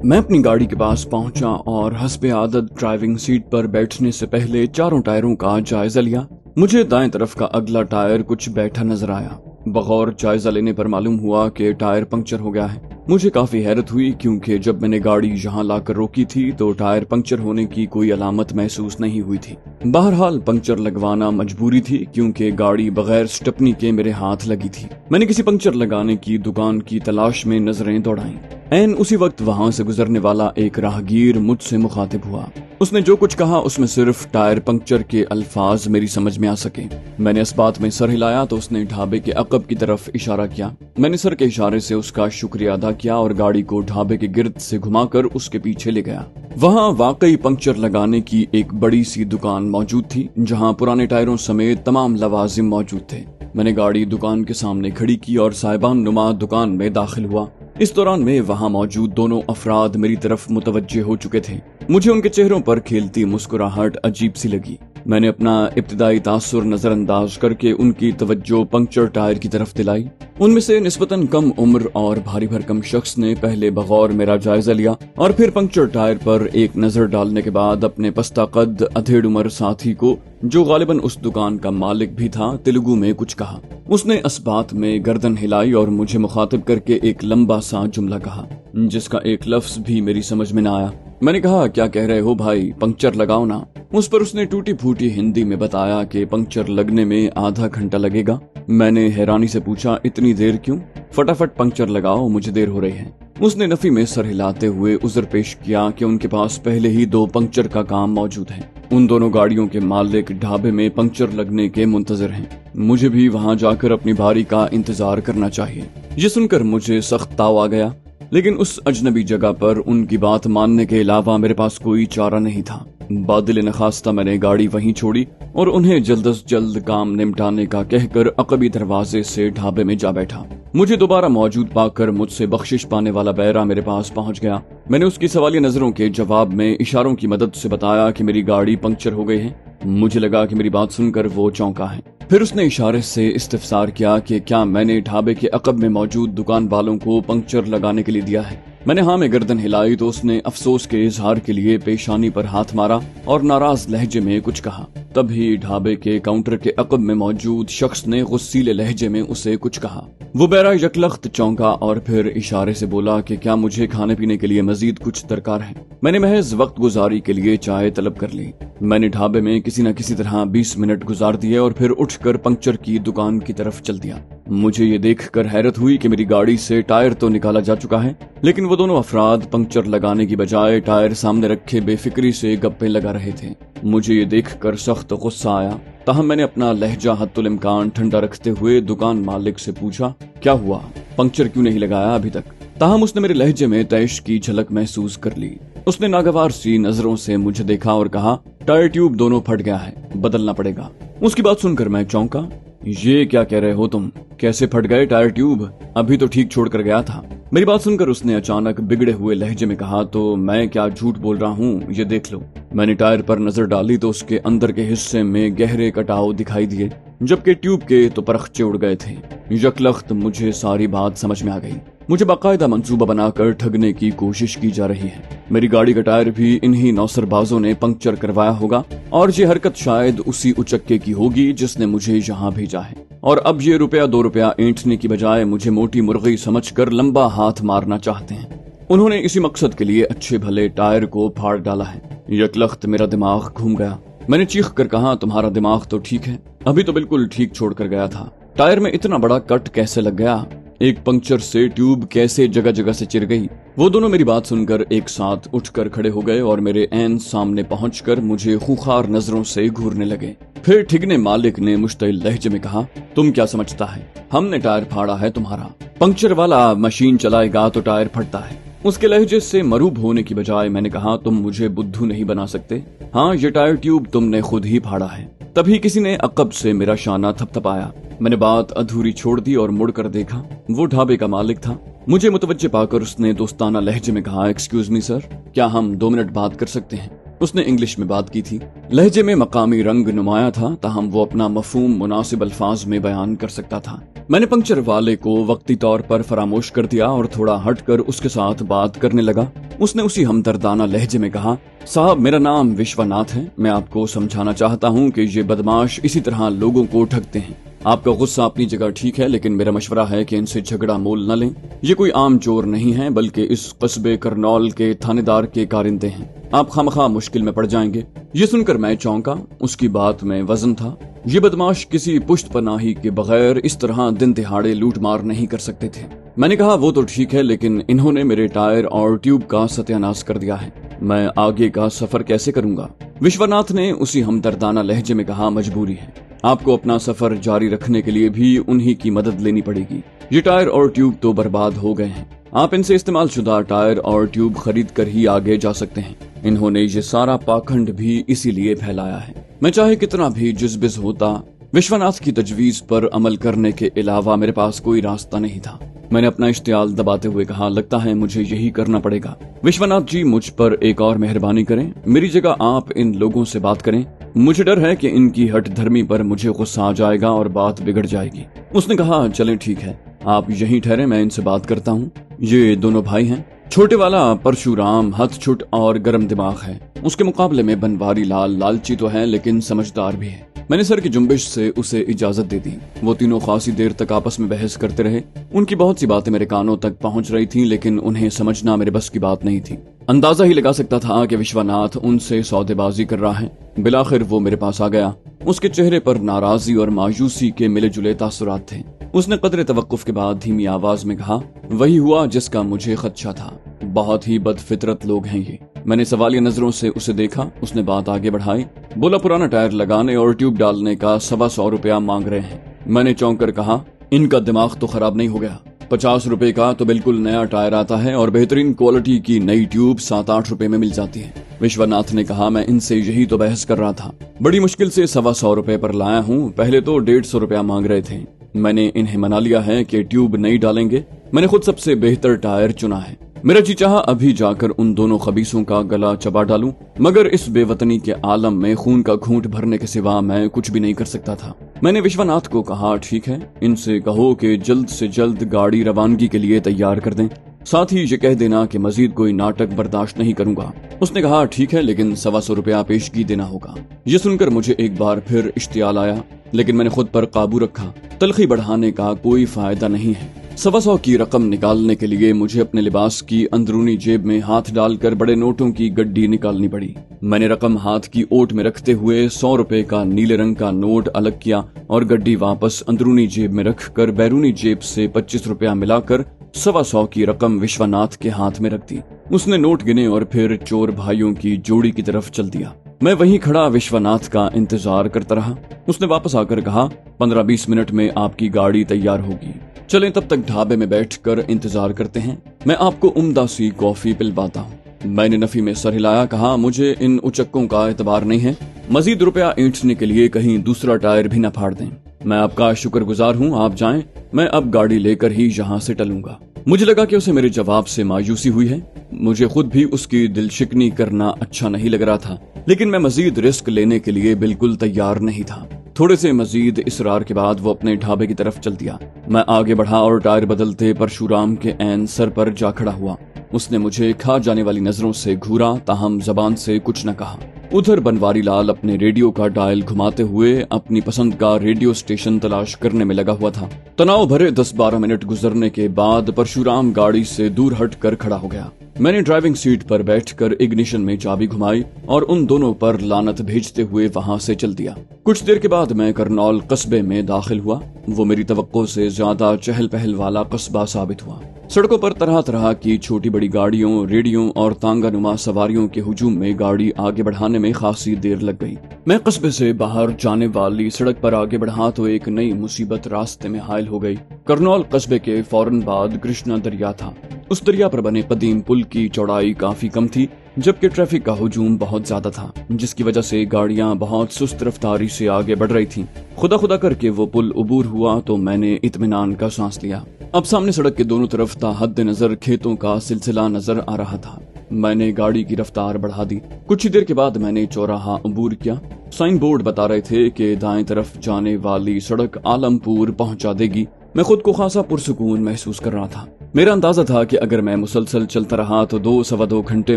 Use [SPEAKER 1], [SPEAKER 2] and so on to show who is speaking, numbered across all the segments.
[SPEAKER 1] मैं अपनी गाड़ी के पास पहुंचा और हस्बे आदत ड्राइविंग सीट पर बैठने से पहले चारों टायरों का जायजा लिया। मुझे दाएं तरफ का अगला टायर कुछ बैठा नजर आया। बगौर जायजा लेने पर मालूम हुआ कि टायर पंक्चर हो गया है। मुझे काफी हैरत हुई क्योंकि जब मैंने गाड़ी यहाँ लाकर रोकी थी तो टायर पंक्चर होने की कोई अलामत महसूस नहीं हुई थी। बहरहाल पंक्चर लगवाना मजबूरी थी क्योंकि गाड़ी बगैर स्टेपनी के मेरे हाथ लगी थी। मैंने किसी पंक्चर लगाने की दुकान की तलाश में नजरें दौड़ाईं। ऐन उसी वक्त वहां से गुजरने वाला एक राहगीर मुझसे मुखातिब हुआ। उसने जो कुछ कहा उसमें सिर्फ टायर पंक्चर के अल्फाज मेरी समझ में आ सके। मैंने इस बात में सर हिलाया तो उसने ढाबे के अकब की तरफ इशारा किया। मैंने सर के इशारे से उसका शुक्रिया अदा किया और गाड़ी को ढाबे के गिर्द से घुमाकर उसके पीछे ले गया। वहाँ वाकई पंक्चर लगाने की एक बड़ी सी दुकान मौजूद थी जहाँ पुराने टायरों समेत तमाम लवाजिम मौजूद थे। मैंने गाड़ी दुकान के सामने खड़ी की और साहिबान नुमा दुकान में दाखिल हुआ। इस दौरान में वहाँ मौजूद दोनों अफराद मेरी तरफ मुतवज्जे हो चुके थे। मुझे उनके चेहरों पर खेलती मुस्कुराहट अजीब सी लगी। मैंने अपना इब्तिदाई तासुर नजरअंदाज करके उनकी तवज्जो पंक्चर टायर की तरफ दिलाई। उनमें से निस्बतन कम उम्र और भारी भरकम शख्स ने पहले बगौर मेरा जायजा लिया और फिर पंक्चर टायर पर एक नजर डालने के बाद अपने पस्ता कद अधेड़ उम्र साथी को, जो गालिबन उस दुकान का मालिक भी था, तेलुगु में कुछ कहा। उसने इस बात में गर्दन हिलाई और मुझे मुखातिब करके एक लंबा सा जुमला कहा जिसका एक लफ्ज भी मेरी समझ में न आया। मैंने कहा, क्या कह रहे हो भाई, पंक्चर लगाओ ना। उस पर उसने टूटी फूटी हिंदी में बताया कि पंक्चर लगने में आधा घंटा लगेगा। मैंने हैरानी से पूछा, इतनी देर क्यों? फटाफट पंक्चर लगाओ, मुझे देर हो रही है। उसने नफी में सर हिलाते हुए उज़र पेश किया कि उनके पास पहले ही 2 पंक्चर का काम मौजूद है। उन दोनों गाड़ियों के मालिक ढाबे में पंक्चर लगने के मुंतजर हैं। मुझे भी वहां जाकर अपनी बारी का इंतजार करना चाहिए। ये सुनकर मुझे सख्त ताव आ गया, लेकिन उस अजनबी जगह पर उनकी बात मानने के अलावा मेरे पास कोई चारा नहीं था। बादिल नखास्ता मैंने गाड़ी वहीं छोड़ी और उन्हें जल्द अज जल्द काम निपटाने का कहकर अकबी दरवाजे से ढाबे में जा बैठा। मुझे दोबारा मौजूद पाकर मुझसे बख्शिश पाने वाला बैरा मेरे पास पहुंच गया। मैंने उसकी सवालिया नजरों के जवाब में इशारों की मदद से बताया कि मेरी गाड़ी पंक्चर हो गई है। मुझे लगा कि मेरी बात सुनकर वो चौंका है। फिर उसने इशारे से इस्तिफसार किया कि क्या मैंने ढाबे के अकब में मौजूद दुकान वालों को पंक्चर लगाने के लिए दिया है। मैंने हाँ में गर्दन हिलाई तो उसने अफसोस के इजहार के लिए पेशानी पर हाथ मारा और नाराज लहजे में कुछ कहा। तभी ढाबे के काउंटर के अकब में मौजूद शख्स ने गुस्सीले लहजे में उसे कुछ कहा। वो बैरा यकलख्त चौंका और फिर इशारे से बोला कि क्या मुझे खाने पीने के लिए मजीद कुछ दरकार है। मैंने महज वक्त गुजारी के लिए चाय तलब कर ली। मैंने ढाबे में किसी न किसी तरह 20 मिनट गुजार दिए और फिर उठकर पंक्चर की दुकान की तरफ चल दिया। मुझे ये देखकर हैरत हुई कि मेरी गाड़ी से टायर तो निकाला जा चुका है, लेकिन वो दोनों अफराद पंक्चर लगाने की बजाय टायर सामने रखे बेफिक्री से गप्पे लगा रहे थे। मुझे ये देखकर सख्त गुस्सा आया। ताहम मैंने अपना लहजा हत्तुल इम्कान ठंडा रखते हुए दुकान मालिक से पूछा, क्या हुआ, पंक्चर क्यों नहीं लगाया अभी तक? ताहम उसने मेरे लहजे में तैश की झलक महसूस कर ली। उसने नागवार सी नजरों से मुझे देखा और कहा, टायर ट्यूब दोनों फट गया है, बदलना पड़ेगा। उसकी बात सुनकर मैं चौंका। ये क्या कह रहे हो तुम? कैसे फट गए टायर ट्यूब? अभी तो ठीक छोड़ कर गया था। मेरी बात सुनकर उसने अचानक बिगड़े हुए लहजे में कहा, तो मैं क्या झूठ बोल रहा हूँ, ये देख लो। मैंने टायर पर नजर डाली तो उसके अंदर के हिस्से में गहरे कटाव दिखाई दिए, जबकि ट्यूब के तो परखचे उड़ गए थे। यकलख्त मुझे सारी बात समझ में आ गई। मुझे बाकायदा मंसूबा बनाकर ठगने की कोशिश की जा रही है। मेरी गाड़ी का टायर भी इन्हीं नौसरबाजों ने पंक्चर करवाया होगा और ये हरकत शायद उसी उचक्के की होगी जिसने मुझे यहाँ भेजा है। और अब ये रुपया 2 रुपया ऐंठने की बजाय मुझे मोटी मुर्गी समझकर लंबा हाथ मारना चाहते हैं। उन्होंने इसी मकसद के लिए अच्छे भले टायर को फाड़ डाला है। यकलख्त मेरा दिमाग घूम गया। मैंने चीख कर कहा, तुम्हारा दिमाग तो ठीक है, अभी तो बिल्कुल ठीक छोड़ कर गया था। टायर में इतना बड़ा कट कैसे लग गया? एक पंक्चर से ट्यूब कैसे जगह जगह से चिर गई? वो दोनों मेरी बात सुनकर एक साथ उठकर खड़े हो गए और मेरे ऐन सामने पहुंचकर मुझे खूंखार नजरों से घूरने लगे। फिर ठिगने मालिक ने मुश्तिल लहजे में कहा, तुम क्या समझता है, हमने टायर फाड़ा है तुम्हारा? पंक्चर वाला मशीन चलाएगा तो टायर फटता है। उसके लहजे से मरूब होने की बजाय मैंने कहा, तुम मुझे बुद्धू नहीं बना सकते। हाँ, ये टायर ट्यूब तुमने खुद ही फाड़ा है। तभी किसी ने अकब से मेरा शाना थपथपाया। मैंने बात अधूरी छोड़ दी और मुड़कर देखा। वो ढाबे का मालिक था। मुझे मुतवज्जे पाकर उसने दोस्ताना लहजे में कहा, एक्सक्यूज मी सर, क्या हम 2 मिनट बात कर सकते हैं? उसने इंग्लिश में बात की थी। लहजे में मकामी रंग नुमाया था, ताहम वो अपना मफहूम मुनासिब अल्फाज में बयान कर सकता था। मैंने पंक्चर वाले को वक्ती तौर पर फरामोश कर दिया और थोड़ा हटकर उसके साथ बात करने लगा। उसने उसी हमदर्दाना लहजे में कहा, साहब मेरा नाम विश्वनाथ है। मैं आपको समझाना चाहता हूँ कि ये बदमाश इसी तरह लोगों को ठगते हैं। आपका गुस्सा अपनी जगह ठीक है, लेकिन मेरा मशवरा है कि इनसे झगड़ा मोल न लें। ये कोई आम चोर नहीं है, बल्कि इस कस्बे करनौल के थानेदार के कारिंदे हैं। आप खामखा मुश्किल में पड़ जाएंगे। ये सुनकर मैं चौंका। उसकी बात में वजन था। ये बदमाश किसी पुश्त पनाही के बगैर इस तरह दिन दिहाड़े लूट मार नहीं कर सकते थे। मैंने कहा, वो तो ठीक है, लेकिन इन्होंने मेरे टायर और ट्यूब का सत्यानाश कर दिया है। मैं आगे का सफर कैसे करूंगा? विश्वनाथ ने उसी हमदर्दाना लहजे में कहा, मजबूरी है। आपको अपना सफर जारी रखने के लिए भी उन्हीं की मदद लेनी पड़ेगी। ये टायर और ट्यूब तो बर्बाद हो गए हैं। आप इनसे इस्तेमाल शुदा टायर और ट्यूब खरीद कर ही आगे जा सकते हैं। इन्होंने ये सारा पाखंड भी इसीलिए फैलाया है। मैं चाहे कितना भी जुज़बिज़ होता, विश्वनाथ की तजवीज पर अमल करने के अलावा मेरे पास कोई रास्ता नहीं था। मैंने अपना इश्तियाल दबाते हुए कहा, लगता है मुझे यही करना पड़ेगा। विश्वनाथ जी, मुझ पर एक और मेहरबानी करें। मेरी जगह आप इन लोगों से बात करें। मुझे डर है कि इनकी हट धर्मी पर मुझे गुस्सा आ जाएगा और बात बिगड़ जाएगी। उसने कहा, चलें ठीक है, आप यहीं ठहरे, मैं इनसे बात करता हूँ। ये दोनों भाई हैं। छोटे वाला परशुराम हथछुट और गर्म दिमाग है। उसके मुकाबले में बनवारी लाल लालची तो है, लेकिन समझदार भी है। मैंने सर की जुम्बिश से उसे इजाजत दे दी। वो तीनों खासी देर तक आपस में बहस करते रहे। उनकी बहुत सी बातें मेरे कानों तक पहुंच रही थीं, लेकिन उन्हें समझना मेरे बस की बात नहीं थी। अंदाजा ही लगा सकता था कि विश्वनाथ उनसे सौदेबाजी कर रहा है। बिलाखिर वो मेरे पास आ गया। उसके चेहरे पर नाराजगी और मायूसी के मिले जुले तासुरात थे। उसने कदरे तवक्कुफ के बाद धीमी आवाज में कहा, वही हुआ जिसका मुझे खदशा था। बहुत ही बदफितरत लोग हैं ये। मैंने सवालिया नजरों से उसे देखा। उसने बात आगे बढ़ाई। बोला, पुराना टायर लगाने और ट्यूब डालने का 125 रुपया मांग रहे हैं। मैंने चौंक कर कहा, इनका दिमाग तो खराब नहीं हो गया? 50 रुपए का तो बिल्कुल नया टायर आता है और बेहतरीन क्वालिटी की नई ट्यूब 7-8 रुपए में मिल जाती है। विश्वनाथ ने कहा, मैं इनसे यही तो बहस कर रहा था। बड़ी मुश्किल से 125 रुपए पर लाया हूँ। पहले तो 150 रुपया मांग रहे थे। मैंने इन्हें मना लिया है कि ट्यूब नहीं डालेंगे। मैंने खुद सबसे बेहतर टायर चुना है। मेरा जी चाहा अभी जाकर उन दोनों खबीसों का गला चबा डालूं, मगर इस बेवतनी के आलम में खून का घूंट भरने के सिवा मैं कुछ भी नहीं कर सकता था। मैंने विश्वनाथ को कहा, ठीक है, इनसे कहो कि जल्द से जल्द गाड़ी रवानगी के लिए तैयार कर दें। साथ ही ये कह देना कि मजीद कोई नाटक बर्दाश्त नहीं करूंगा। उसने कहा, ठीक है, लेकिन 125 रुपया पेशगी देना होगा। ये सुनकर मुझे एक बार फिर इश्तियाल आया, लेकिन मैंने खुद पर काबू रखा। तलखी बढ़ाने का कोई फायदा नहीं है। 125 की रकम निकालने के लिए मुझे अपने लिबास की अंदरूनी जेब में हाथ डालकर बड़े नोटों की गड्डी निकालनी पड़ी। मैंने रकम हाथ की ओट में रखते हुए 100 रुपए का नीले रंग का नोट अलग किया और गड्डी वापस अंदरूनी जेब में रखकर बैरूनी जेब से 25 रुपया मिलाकर 125 की रकम विश्वनाथ के हाथ में रख दी। उसने नोट गिने और फिर चोर भाइयों की जोड़ी की तरफ चल दिया। मैं वहीं खड़ा विश्वनाथ का इंतजार करता रहा। उसने वापस आकर कहा, 15-20 मिनट में आपकी गाड़ी तैयार होगी। चलें तब तक ढाबे में बैठकर इंतजार करते हैं। मैं आपको उम्दा सी कॉफी पिलवाता हूँ। मैंने नफी में सर हिलाया, कहा, मुझे इन उचक्कों का एतबार नहीं है। मजीद रुपया ईंटने के लिए कहीं दूसरा टायर भी न फाड़ दें। मैं आपका शुक्रगुजार हूँ, आप जाएं। मैं अब गाड़ी लेकर ही यहाँ से टलूंगा। मुझे लगा कि उसे मेरे जवाब से मायूसी हुई है। मुझे खुद भी उसकी दिलशिकनी करना अच्छा नहीं लग रहा था, लेकिन मैं मजीद रिस्क लेने के लिए बिल्कुल तैयार नहीं था। थोड़े से मजीद इसरार के बाद वो अपने ढाबे की तरफ चल दिया। मैं आगे बढ़ा और टायर बदलते परशुराम के ऐन सर पर जा खड़ा हुआ। उसने मुझे खा जाने वाली नजरों से घूरा, ताहम जबान से कुछ न कहा। उधर बनवारी लाल अपने रेडियो का डायल घुमाते हुए अपनी पसंद का रेडियो स्टेशन तलाश करने में लगा हुआ था। तनाव भरे 10-12 मिनट गुजरने के बाद परशुराम गाड़ी से दूर हटकर खड़ा हो गया। मैंने ड्राइविंग सीट पर बैठकर इग्निशन में चाबी घुमाई और उन दोनों पर लानत भेजते हुए वहां से चल दिया। कुछ देर के बाद मैं करनौल कस्बे में दाखिल हुआ। वो मेरी तवक्को से ज्यादा चहल पहल वाला कस्बा साबित हुआ। सड़कों पर तरह तरह की छोटी बड़ी गाड़ियों, रेडियो और तांगानुमा सवारियों के हुजूम में गाड़ी आगे बढ़ाने में खासी देर लग गई। मैं कस्बे से बाहर जाने वाली सड़क पर आगे बढ़ा तो एक नई मुसीबत रास्ते में हायल हो गई। करनौल कस्बे के फौरन बाद कृष्णा दरिया था। उस दरिया पर बने कदीम पुल की चौड़ाई काफी कम थी, जबकि ट्रैफिक का हुजूम बहुत ज्यादा था, जिसकी वजह से गाड़ियां बहुत सुस्त रफ्तारी से आगे बढ़ रही थीं। खुदा खुदा करके वो पुल उबूर हुआ तो मैंने इत्मीनान का सांस लिया। अब सामने सड़क के दोनों तरफ ताहद नजर खेतों का सिलसिला नजर आ रहा था। मैंने गाड़ी की रफ्तार बढ़ा दी। कुछ ही देर के बाद मैंने चौराहा अबूर किया। साइन बोर्ड बता रहे थे कि दाएं तरफ जाने वाली सड़क आलमपुर पहुंचा देगी। मैं खुद को खासा पुरसुकून महसूस कर रहा था। मेरा अंदाजा था कि अगर मैं मुसलसल चलता रहा तो 2-2.25 घंटे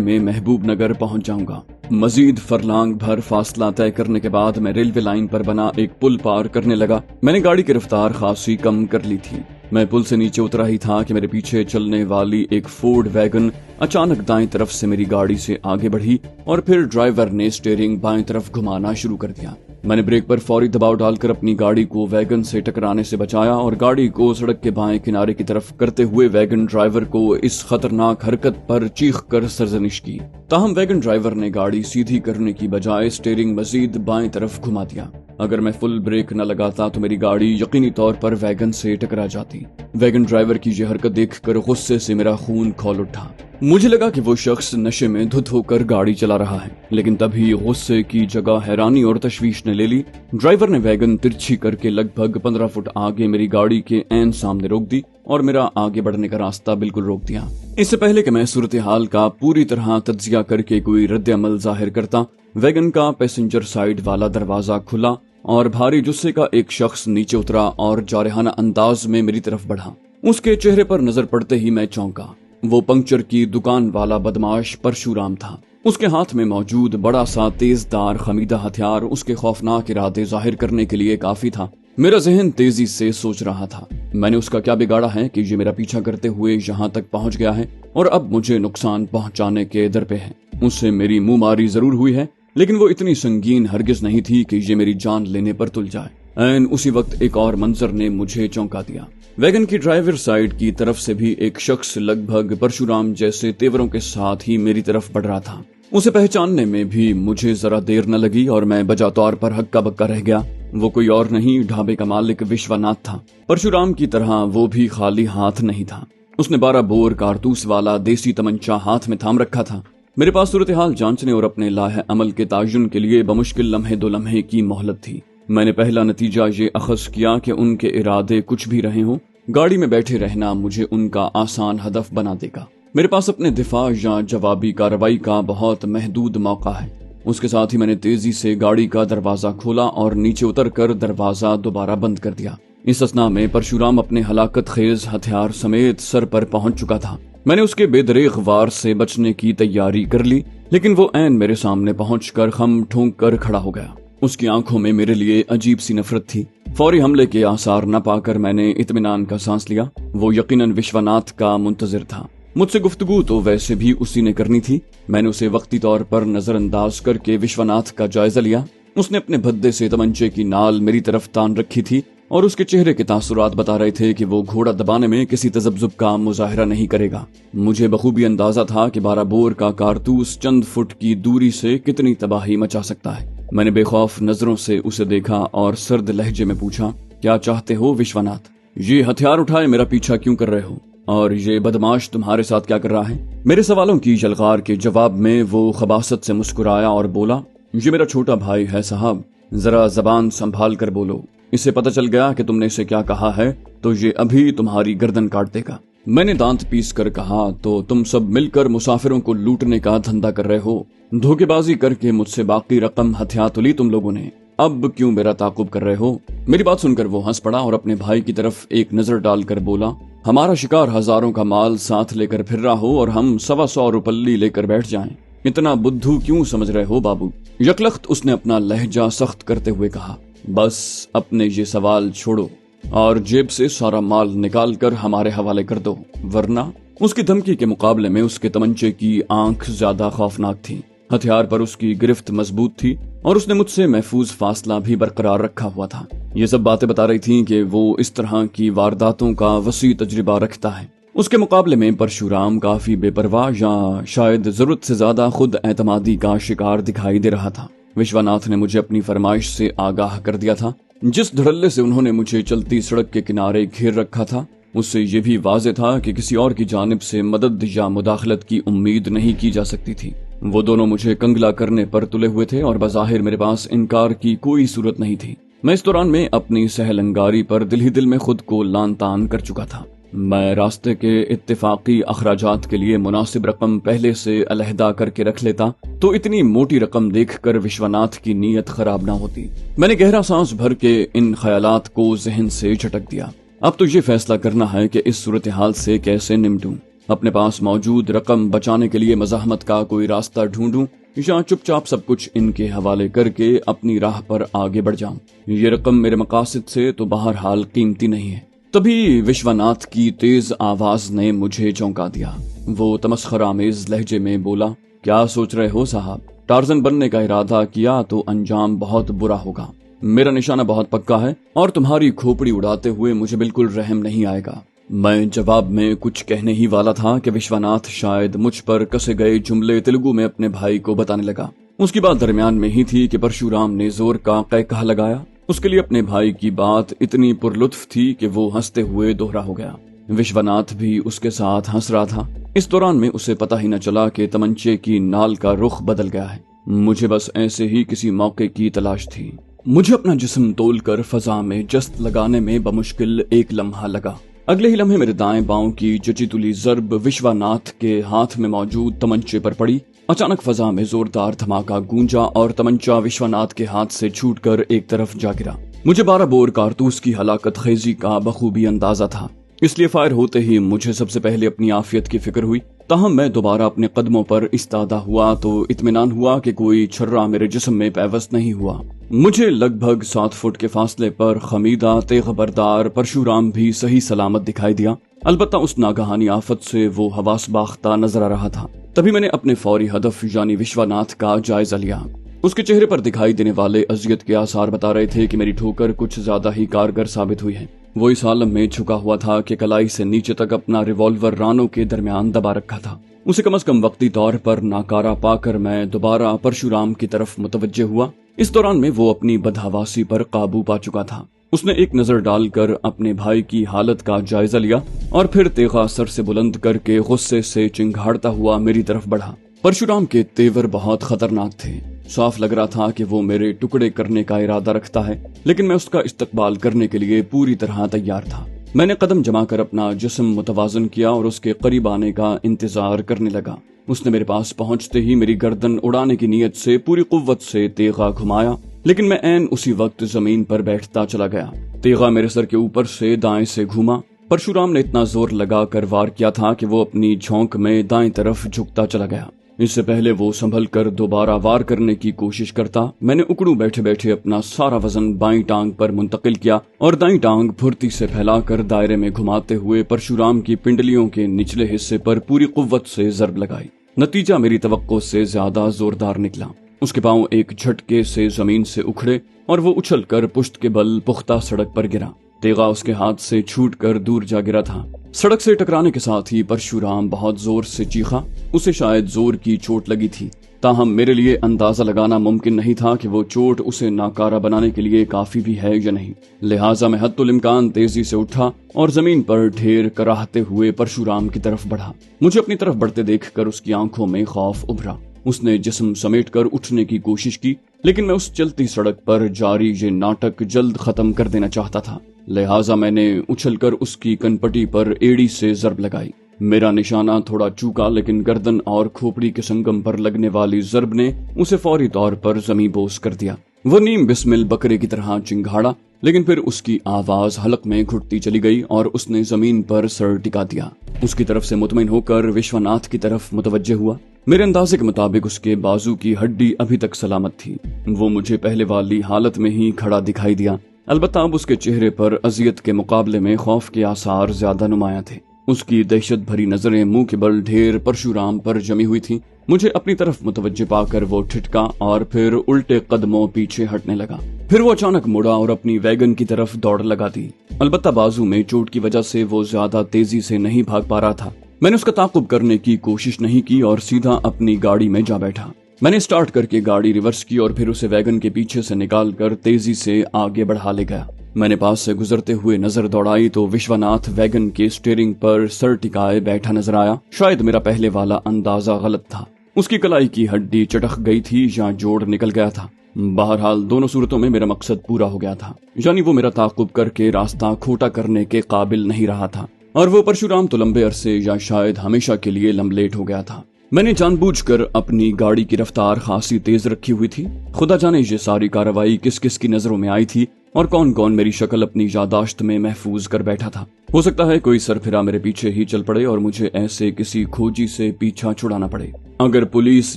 [SPEAKER 1] में महबूब नगर पहुंच जाऊंगा। मजीद फरलांग भर फासला तय करने के बाद मैं रेलवे लाइन पर बना एक पुल पार करने लगा। मैंने गाड़ी की रफ्तार खासी कम कर ली थी। मैं पुल से नीचे उतरा ही था कि मेरे पीछे चलने वाली एक फोर्ड वैगन अचानक दाएं तरफ से मेरी गाड़ी से आगे बढ़ी और फिर ड्राइवर ने स्टीयरिंग बाएं तरफ घुमाना शुरू कर दिया। मैंने ब्रेक पर फौरी दबाव डालकर अपनी गाड़ी को वैगन से टकराने से बचाया और गाड़ी को सड़क के बाएं किनारे की तरफ करते हुए वैगन ड्राइवर को इस खतरनाक हरकत पर चीख कर सरजनिश की। ताहम वैगन ड्राइवर ने गाड़ी सीधी करने की बजाय स्टीयरिंग मजीद बाएं तरफ घुमा दिया। अगर मैं फुल ब्रेक न लगाता तो मेरी गाड़ी यकीनी तौर पर वैगन से टकरा जाती। वैगन ड्राइवर की यह हरकत देखकर गुस्से से मेरा खून खौल उठा। मुझे लगा कि वो शख्स नशे में धुत होकर गाड़ी चला रहा है, लेकिन तभी गुस्से की जगह हैरानी और तशवीश ने ले ली। ड्राइवर ने वैगन तिरछी करके लगभग 15 फुट आगे मेरी गाड़ी के ऐन सामने रोक दी और मेरा आगे बढ़ने का रास्ता बिल्कुल रोक दिया। इससे पहले कि मैं सूरत हाल का पूरी तरह तज्जिया करके कोई रद्द अमल जाहिर करता, वैगन का पैसेंजर साइड वाला दरवाजा खुला और भारी जुस्से का एक शख्स नीचे उतरा और जारहाना अंदाज में मेरी तरफ बढ़ा। उसके चेहरे पर नजर पड़ते ही मैं चौंका। वो पंक्चर की दुकान वाला बदमाश परशुराम था। उसके हाथ में मौजूद बड़ा सा तेजदार खमीदा हथियार उसके खौफनाक इरादे जाहिर करने के लिए काफी था। मेरा जहन तेजी से सोच रहा था, मैंने उसका क्या बिगाड़ा है कि ये मेरा पीछा करते हुए यहाँ तक पहुँच गया है और अब मुझे नुकसान पहुँचाने के दर पे है। उससे मेरी मुंह मारी जरूर हुई है, लेकिन वो इतनी संगीन हरगिज नहीं थी कि ये मेरी जान लेने पर तुल जाए। ऐन उसी वक्त एक और मंजर ने मुझे चौंका दिया। वैगन की ड्राइवर साइड की तरफ से भी एक शख्स लगभग परशुराम जैसे तेवरों के साथ ही मेरी तरफ बढ़ रहा था। उसे पहचानने में भी मुझे जरा देर न लगी और मैं बजा तौर पर हक्का बक्का रह गया। वो कोई और नहीं, ढाबे का मालिक विश्वनाथ था। परशुराम की तरह वो भी खाली हाथ नहीं था। उसने 12 बोर कारतूस वाला देसी तमंचा हाथ में थाम रखा था। मेरे पास सूरत हाल जांचने और अपने लाहे अमल के ताजुन के लिए बमुश्किल लम्हे 2 लम्हे की मोहलत थी। मैंने पहला नतीजा ये अखज़ किया कि उनके इरादे कुछ भी रहे हों, गाड़ी में बैठे रहना मुझे उनका आसान हदफ बना देगा। मेरे पास अपने दिफा या जवाबी कार्रवाई का बहुत महदूद मौका है। उसके साथ ही मैंने तेजी से गाड़ी का दरवाजा खोला और नीचे उतरकर दरवाजा दोबारा बंद कर दिया। इस असना में परशुराम अपने हलाकत खेज हथियार समेत सर पर पहुंच चुका था। मैंने उसके बेदरेग वार से बचने की तैयारी कर ली, लेकिन वो ऐन मेरे सामने पहुंचकर खम ठोंक कर खड़ा हो गया। उसकी आंखों में मेरे लिए अजीब सी नफरत थी। फौरी हमले के आसार न पाकर मैंने इत्मीनान का सांस लिया। वो यकीनन विश्वनाथ का मुंतजिर था। मुझसे गुफ्तगू तो वैसे भी उसी ने करनी थी। मैंने उसे वक्ती तौर पर नजरअंदाज करके विश्वनाथ का जायजा लिया। उसने अपने भद्दे से तमंचे की नाल मेरी तरफ तान रखी थी और उसके चेहरे के तासुरात बता रहे थे कि वो घोड़ा दबाने में किसी तजब्जुब का मुजाहिरा नहीं करेगा। मुझे बखूबी अंदाजा था कि 12 बोर का कारतूस चंद फुट की दूरी से कितनी तबाही मचा सकता है। मैंने बेखौफ नजरों से उसे देखा और सर्द लहजे में पूछा, क्या चाहते हो विश्वनाथ? ये हथियार उठाए मेरा पीछा क्यों कर रहे हो? और ये बदमाश तुम्हारे साथ क्या कर रहा है? मेरे सवालों की जलगार के जवाब में वो खबासत से मुस्कुराया और बोला, ये मेरा छोटा भाई है साहब, जरा जबान संभाल कर बोलो। इसे पता चल गया कि तुमने इसे क्या कहा है तो ये अभी तुम्हारी गर्दन काट देगा। मैंने दांत पीस कर कहा, तो तुम सब मिलकर मुसाफिरों को लूटने का धंधा कर रहे हो। धोखेबाजी करके मुझसे बाकी रकम हथिया तो ली तुम लोगों ने, अब क्यों मेरा ताकुब कर रहे हो? मेरी बात सुनकर वो हंस पड़ा और अपने भाई की तरफ एक नजर डालकर बोला, हमारा शिकार हजारों का माल साथ लेकर फिर रहा हो और हम 125 रुपल्ली लेकर बैठ जाएं। इतना बुद्धू क्यों समझ रहे हो बाबू? यकलख्त उसने अपना लहजा सख्त करते हुए कहा, बस अपने ये सवाल छोड़ो और जेब से सारा माल निकाल कर हमारे हवाले कर दो, वरना। उसकी धमकी के मुकाबले में उसके तमंचे की आंख ज्यादा खौफनाक थी। हथियार पर उसकी गिरफ्त मजबूत थी और उसने मुझसे महफूज फासला भी बरकरार रखा हुआ था। ये सब बातें बता रही थीं कि वो इस तरह की वारदातों का वसी तजुर्बा रखता है। उसके मुकाबले में परशुराम काफी बेपरवाह या शायद जरूरत से ज्यादा खुद एतमादी का शिकार दिखाई दे रहा था। विश्वनाथ ने मुझे अपनी फरमाइश से आगाह कर दिया था। जिस धड़ल्ले से उन्होंने मुझे चलती सड़क के किनारे घेर रखा था, उससे ये भी वाज़ेह था कि किसी और की जानिब से मदद या मुदाखलत की उम्मीद नहीं की जा सकती थी। वो दोनों मुझे कंगला करने पर तुले हुए थे और बज़ाहिर मेरे पास इनकार की कोई सूरत नहीं थी। میں اس دوران میں اپنی سہل انگاری پر دل ہی دل میں خود کو لان تان کر چکا تھا۔ میں راستے کے اتفاقی اخراجات کے لیے مناسب رقم پہلے سے علیحدہ کر کے رکھ لیتا تو اتنی موٹی رقم دیکھ کر وشوناتھ کی نیت خراب نہ ہوتی۔ میں نے گہرا سانس بھر کے ان خیالات کو ذہن سے جھٹک دیا۔ اب تو یہ فیصلہ کرنا ہے کہ اس صورتحال سے کیسے نمٹوں۔ اپنے پاس موجود رقم بچانے کے لیے مزاحمت کا کوئی راستہ ڈھونڈوں یا چپ چاپ سب کچھ ان کے حوالے کر کے اپنی راہ پر آگے بڑھ جاؤں۔ یہ رقم میرے مقاصد سے تو بہرحال قیمتی نہیں ہے۔ تبھی وشوناتھ کی تیز آواز نے مجھے چونکا دیا۔ وہ تمسخر آمیز لہجے میں بولا، کیا سوچ رہے ہو صاحب؟ ٹارزن بننے کا ارادہ کیا تو انجام بہت برا ہوگا۔ میرا نشانہ بہت پکا ہے اور تمہاری کھوپڑی اڑاتے ہوئے مجھے بالکل رحم نہیں آئے گا۔ میں جواب میں کچھ کہنے ہی والا تھا کہ وشوناتھ شاید مجھ پر کسے گئے جملے تیلگو میں اپنے بھائی کو بتانے لگا۔ اس کی بات درمیان میں ہی تھی کہ پرشورام نے زور کا قہقہ لگایا۔ اس کے لیے اپنے بھائی کی بات اتنی پرلطف تھی کہ وہ ہنستے ہوئے دوہرا ہو گیا۔ وشوناتھ بھی اس کے ساتھ ہنس رہا تھا۔ اس دوران میں اسے پتہ ہی نہ چلا کہ تمنچے کی نال کا رخ بدل گیا ہے۔ مجھے بس ایسے ہی کسی موقع کی تلاش تھی۔ مجھے اپنا جسم تول کر فضا میں جست لگانے میں بمشکل ایک لمحہ لگا۔ اگلے ہی لمحے میرے دائیں باؤں کی جچی تلی ضرب وشوناتھ کے ہاتھ میں موجود تمنچے پر پڑی۔ اچانک فضا میں زوردار دھماکہ گونجا اور تمنچا وشوناتھ کے ہاتھ سے چھوٹ کر ایک طرف جا گرا۔ مجھے 12 بور کارتوس کی ہلاکت خیزی کا بخوبی اندازہ تھا، اس لیے فائر ہوتے ہی مجھے سب سے پہلے اپنی عافیت کی فکر ہوئی۔ تاہم میں دوبارہ اپنے قدموں پر استادہ ہوا تو اطمینان ہوا کہ کوئی چھرا میرے جسم میں پیوست نہیں ہوا۔ مجھے لگ بھگ 7 فٹ کے فاصلے پر خمیدہ تیغ بردار پرشورام بھی صحیح سلامت دکھائی دیا، البتہ اس ناگہانی آفت سے وہ حواس باختہ نظر آ رہا تھا۔ تبھی میں نے اپنے فوری ہدف یعنی وشوناتھ کا جائزہ لیا۔ اس کے چہرے پر دکھائی دینے والے اذیت کے آثار بتا رہے تھے کہ میری ٹھوکر کچھ زیادہ ہی کارگر ثابت ہوئی ہے۔ وہ اس عالم میں جھکا ہوا تھا کہ کلائی سے نیچے تک اپنا ریوالور رانوں کے درمیان دبا رکھا تھا۔ اسے کم از کم وقتی طور پر ناکارہ پا کر میں دوبارہ پرشورام کی طرف متوجہ ہوا۔ اس دوران میں وہ اپنی بدحواسی پر قابو پا چکا تھا۔ اس نے ایک نظر ڈال کر اپنے بھائی کی حالت کا جائزہ لیا اور پھر تیغا سر سے بلند کر کے غصے سے چنگھاڑتا ہوا میری طرف بڑھا۔ پرشورام کے تیور بہت خطرناک تھے۔ صاف لگ رہا تھا کہ وہ میرے ٹکڑے کرنے کا ارادہ رکھتا ہے، لیکن میں اس کا استقبال کرنے کے لیے پوری طرح تیار تھا۔ میں نے قدم جما کر اپنا جسم متوازن کیا اور اس کے قریب آنے کا انتظار کرنے لگا۔ اس نے میرے پاس پہنچتے ہی میری گردن اڑانے کی نیت سے پوری قوت سے تیغا گھمایا، لیکن میں عین اسی وقت زمین پر بیٹھتا چلا گیا۔ تیغا میرے سر کے اوپر سے دائیں سے گھوما۔ پرشورام نے اتنا زور لگا کر وار کیا تھا کہ وہ اپنی جھونک میں دائیں طرف جھکتا چلا گیا۔ اس سے پہلے وہ سنبھل کر دوبارہ وار کرنے کی کوشش کرتا، میں نے اکڑوں بیٹھے بیٹھے اپنا سارا وزن بائیں ٹانگ پر منتقل کیا اور دائیں ٹانگ پھرتی سے پھیلا کر دائرے میں گھماتے ہوئے پرشورام کی پنڈلیوں کے نچلے حصے پر پوری قوت سے ضرب لگائی۔ نتیجہ میری توقع سے زیادہ زوردار نکلا۔ اس کے پاؤں ایک جھٹکے سے زمین سے اکھڑے اور وہ اچھل کر پشت کے بل پختہ سڑک پر گرا۔ تیغا اس کے ہاتھ سے چھوٹ کر دور جا گرا تھا۔ سڑک سے ٹکرانے کے ساتھ ہی پرشورام بہت زور سے چیخا۔ اسے شاید زور کی چوٹ لگی تھی، تاہم میرے لیے اندازہ لگانا ممکن نہیں تھا کہ وہ چوٹ اسے ناکارہ بنانے کے لیے کافی بھی ہے یا نہیں۔ لہٰذا میں حتی الامکان تیزی سے اٹھا اور زمین پر ڈھیر کراہتے ہوئے پرشورام کی طرف بڑھا۔ مجھے اپنی طرف بڑھتے دیکھ کر اس کی آنکھوں میں خوف ابھرا۔ اس نے جسم سمیٹ کر اٹھنے کی کوشش کی، لیکن میں اس چلتی سڑک پر جاری یہ ناٹک جلد ختم کر دینا چاہتا تھا۔ لہٰذا میں نے اچھل کر اس کی کنپٹی پر ایڑی سے ضرب لگائی۔ میرا نشانہ تھوڑا چوکا، لیکن گردن اور کھوپڑی کے سنگم پر لگنے والی ضرب نے اسے فوری طور پر زمیں بوس کر دیا۔ وہ نیم بسمل بکرے کی طرح چنگھاڑا، لیکن پھر اس کی آواز حلق میں گھٹتی چلی گئی اور اس نے زمین پر سر ٹکا دیا۔ اس کی طرف سے مطمئن ہو کر وشوناتھ کی طرف متوجہ ہوا۔ میرے اندازے کے مطابق اس کے بازو کی ہڈی ابھی تک سلامت تھی۔ وہ مجھے پہلے والی حالت میں ہی کھڑا دکھائی دیا، البتہ اب اس کے چہرے پر اذیت کے مقابلے میں خوف کے آثار زیادہ نمایاں تھے۔ اس کی دہشت بھری نظریں منہ کے بل ڈھیر پرشورام پر جمی ہوئی تھیں۔ مجھے اپنی طرف متوجہ پا کر وہ ٹھٹکا اور پھر الٹے قدموں پیچھے ہٹنے لگا۔ پھر وہ اچانک مڑا اور اپنی ویگن کی طرف دوڑ لگا دی، البتہ بازو میں چوٹ کی وجہ سے وہ زیادہ تیزی سے نہیں بھاگ پا رہا تھا۔ میں نے اس کا تعاقب کرنے کی کوشش نہیں کی اور سیدھا اپنی گاڑی میں جا بیٹھا۔ میں نے سٹارٹ کر کے گاڑی ریورس کی اور پھر اسے ویگن کے پیچھے سے نکال کر تیزی سے آگے بڑھا لے گیا۔ میں نے پاس سے گزرتے ہوئے نظر دوڑائی تو وشوناتھ ویگن کے سٹیئرنگ پر سر ٹکائے بیٹھا نظر آیا۔ شاید میرا پہلے والا اندازہ غلط تھا۔ اس کی کلائی کی ہڈی چٹک گئی تھی یا جوڑ نکل گیا تھا۔ बहरहाल दोनों सूरतों में मेरा मकसद पूरा हो गया था, यानी वो मेरा ताक़ुब करके रास्ता खोटा करने के काबिल नहीं रहा था, और वो परशुराम तो लंबे अरसे या शायद हमेशा के लिए लम्बलेट हो गया था। मैंने जानबूझकर अपनी गाड़ी की रफ्तार खासी तेज रखी हुई थी। खुदा जाने ये सारी कार्रवाई किस किस की नजरों में आई थी और कौन कौन मेरी शक्ल अपनी यादाश्त में महफूज कर बैठा था। हो सकता है कोई सरफिरा मेरे पीछे ही चल पड़े और मुझे ऐसे किसी खोजी से पीछा छुड़ाना पड़े। अगर पुलिस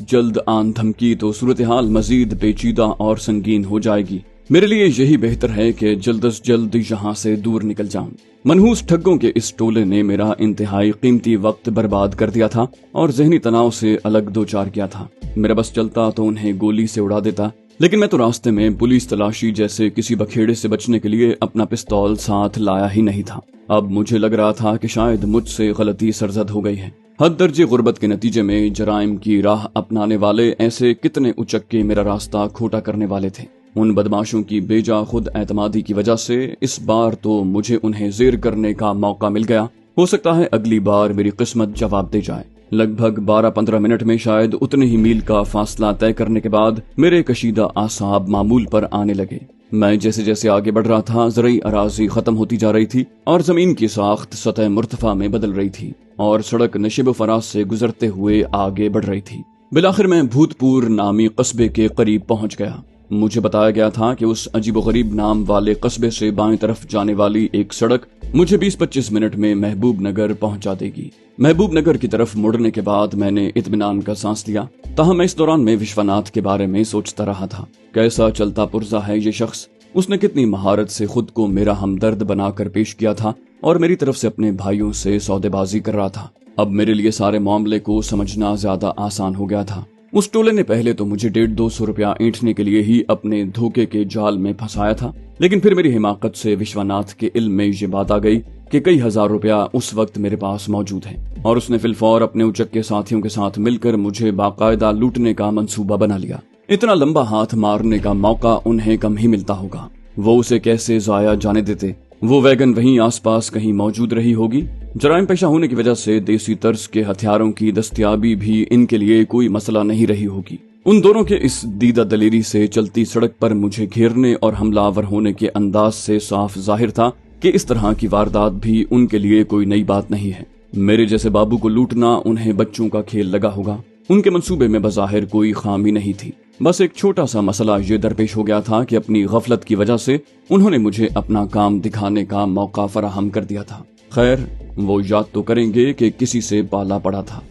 [SPEAKER 1] जल्द आन धमकी तो सूरत हाल मजीद पेचीदा और संगीन हो जाएगी। मेरे लिए यही बेहतर है कि जल्द से जल्द यहाँ से दूर निकल जाऊं। मनहूस ठग्गों के इस टोले ने मेरा इंतहाई कीमती वक्त बर्बाद कर दिया था और जहनी तनाव से अलग दो चार किया था। मेरा बस चलता तो उन्हें गोली से उड़ा देता, लेकिन मैं तो रास्ते में पुलिस तलाशी जैसे किसी बखेड़े से बचने के लिए अपना पिस्तौल साथ लाया ही नहीं था। अब मुझे लग रहा था कि शायद मुझसे गलती सरजद हो गई है। हद दर्जे गुर्बत के नतीजे में जराइम की राह अपनाने वाले ऐसे कितने उचक्के मेरा रास्ता खोटा करने वाले थे। उन बदमाशों की बेजा खुद एतमादी की वजह से इस बार तो मुझे उन्हें जेर करने का मौका मिल गया। हो सकता है अगली बार मेरी किस्मत जवाब दे जाए। लगभग 12-15 मिनट में शायद उतने ही मील का फासला तय करने के बाद मेरे कशीदा आसाब मामूल पर आने लगे। मैं जैसे जैसे आगे बढ़ रहा था, ज़रई अराजी खत्म होती जा रही थी और जमीन की साख्त सतह मुर्तफा में बदल रही थी और सड़क नशिब फराज से गुजरते हुए आगे बढ़ रही थी। बिलाखिर मैं भूतपूर नामी कस्बे के करीब पहुंच गया। मुझे बताया गया था कि उस अजीबोगरीब नाम वाले कस्बे से बाएं तरफ जाने वाली एक सड़क मुझे 20-25 मिनट में महबूब नगर पहुंचा देगी। महबूब नगर की तरफ मुड़ने के बाद मैंने इत्मीनान का सांस लिया। ताहम मैं इस दौरान में विश्वनाथ के बारे में सोचता रहा था। कैसा चलता पुर्जा है ये शख्स। उसने कितनी महारत से खुद को मेरा हमदर्द बनाकर पेश किया था और मेरी तरफ से अपने भाइयों से सौदेबाजी कर रहा था। अब मेरे लिए सारे मामले को समझना ज्यादा आसान हो गया था। उस टोले ने पहले तो मुझे 150-200 रुपया ऐंठने के लिए ही अपने धोखे के जाल में फंसाया था, लेकिन फिर मेरी हिमाकत से विश्वनाथ के इल्म में ये बात आ गई कि कई हजार रुपया उस वक्त मेरे पास मौजूद है और उसने फिलफौर अपने उचक्के साथियों के साथ मिलकर मुझे बाकायदा लूटने का मंसूबा बना लिया। इतना लंबा हाथ मारने का मौका उन्हें कम ही मिलता होगा। वो उसे कैसे जाया जाने देते। वो वैगन वहीं आसपास कहीं मौजूद रही होगी। जराइम पेशा होने की वजह से देसी तर्ज के हथियारों की दस्तयाबी भी इनके लिए कोई मसला नहीं रही होगी। उन दोनों के इस दीदा दलेरी से चलती सड़क पर मुझे घेरने और हमलावर होने के अंदाज से साफ जाहिर था कि इस तरह की वारदात भी उनके लिए कोई नई बात नहीं है। मेरे जैसे बाबू को लूटना उन्हें बच्चों का खेल लगा होगा। उनके मंसूबे में बज़ाहिर कोई खामी नहीं थी। बस एक छोटा सा मसला ये दरपेश हो गया था कि अपनी गफलत की वजह से उन्होंने मुझे अपना काम दिखाने का मौका फराहम कर दिया था। खैर, वो याद तो करेंगे कि किसी से पाला पड़ा था।